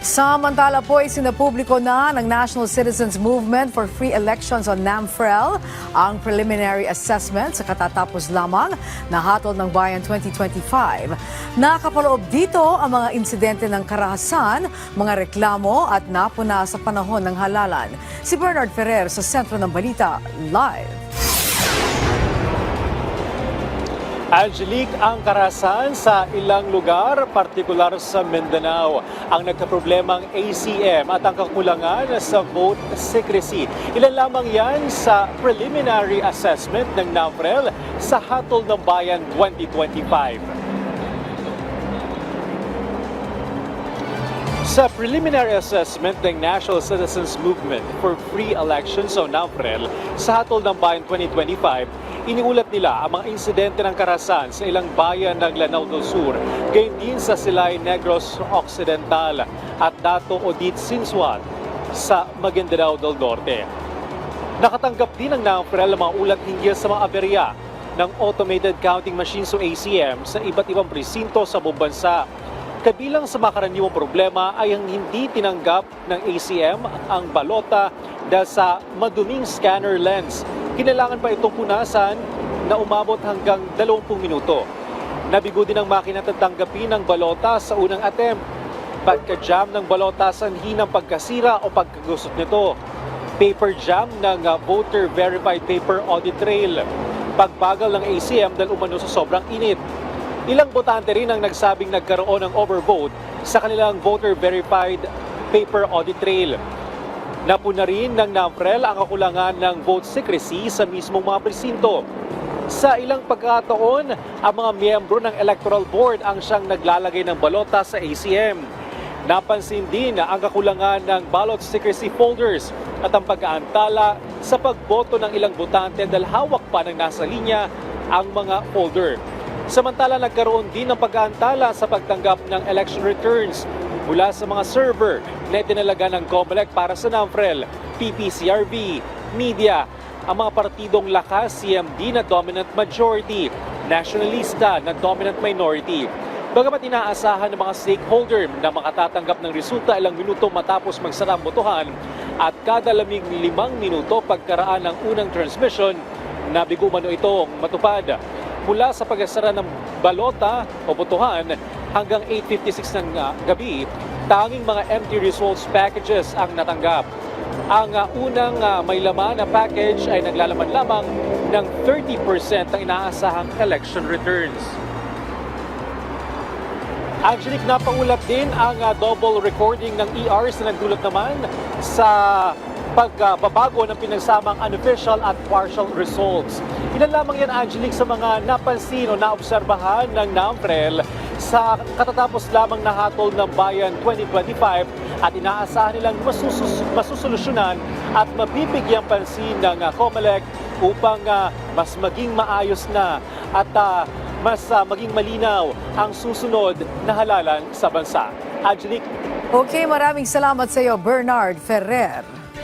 Samantala po, isinapubliko na ng National Citizens Movement for Free Elections on NAMFREL ang preliminary assessment sa katatapos lamang na Hatol ng Bayan 2025. Nakapaloob dito ang mga insidente ng karahasan, mga reklamo at napuna sa panahon ng halalan. Si Bernard Ferrer sa Sentro ng Balita, live. Angelique, ang karahasan sa ilang lugar, partikular sa Mindanao, ang nagkaproblemang ACM at ang kakulangan sa vote secrecy. Ilan lamang yan sa preliminary assessment ng NAMFREL sa Hatol ng Bayan 2025. Sa preliminary assessment ng National Citizens Movement for Free Elections o NAMFREL sa Hatol ng Bayan 2025, iniulat nila ang mga insidente ng karahasan sa ilang bayan ng Lanao del Sur, gayon din sa Silay Negros Occidental at Dato Odit Sinsuat sa Maguindanao del Norte. Nakatanggap din ng NAMFREL ang mga ulat hinggil sa mga aberya ng automated counting machines o ACM sa iba't ibang presinto sa buong bansa. Kabilang sa mga karaniwang problema ay ang hindi tinanggap ng ACM ang balota dahil sa maduming scanner lens. Kinailangan pa itong punasan na umabot hanggang 20 minuto. Nabigo din ang makina at tanggapin ng balota sa unang attempt. Pagka-jam ng balota sa hinang pagkasira o pagkagusot nito. Paper jam ng voter verified paper audit trail. Pagbagal ng ACM dahil umano sa sobrang init. Ilang botante rin ang nagsabing nagkaroon ng overvote sa kanilang voter verified paper audit trail. Napuna rin ng NAMFREL ang kakulangan ng vote secrecy sa mismong mga presinto. Sa ilang pagkakataon, ang mga miyembro ng Electoral Board ang siyang naglalagay ng balota sa ACM. Napansin din ang kakulangan ng ballot secrecy folders at ang pag-aantala sa pagboto ng ilang botante dahil hawak pa ng nasa linya ang mga folder. Samantala, nagkaroon din ng pag-aantala sa pagtanggap ng election returns mula sa mga server na itinalaga ng COMELEC para sa NAMFREL, PPCRV, media, ang mga partidong lakas, CMD na dominant majority, nationalista na dominant minority. Bagamat inaasahan ng mga stakeholder na makatatanggap ng resulta ilang minuto matapos magsara ang botohan at kada 15 minuto pagkaraan ng unang transmission, nabigo mano itong matupad. Mula sa pagsara ng balota o botohan hanggang 8:56 ng gabi, tanging mga empty results packages ang natanggap. Ang unang may laman na package ay naglalaman lamang ng 30% ng inaasahang election returns. Angelique, napaulat din ang double recording ng ERs na nagdulot naman sa pagbabago ng pinagsamang unofficial at partial results. Ilan lamang yan, Angelique, sa mga napansin o naobserbahan ng NAMFREL sa katatapos lamang na Hatol ng Bayan 2025 at inaasahan nilang masusolusyonan at mabibigyan pansin ng COMELEC upang mas maging maayos na at mas maging malinaw ang susunod na halalan sa bansa. Angelique. Okay, maraming salamat sa iyo, Bernard Ferrer.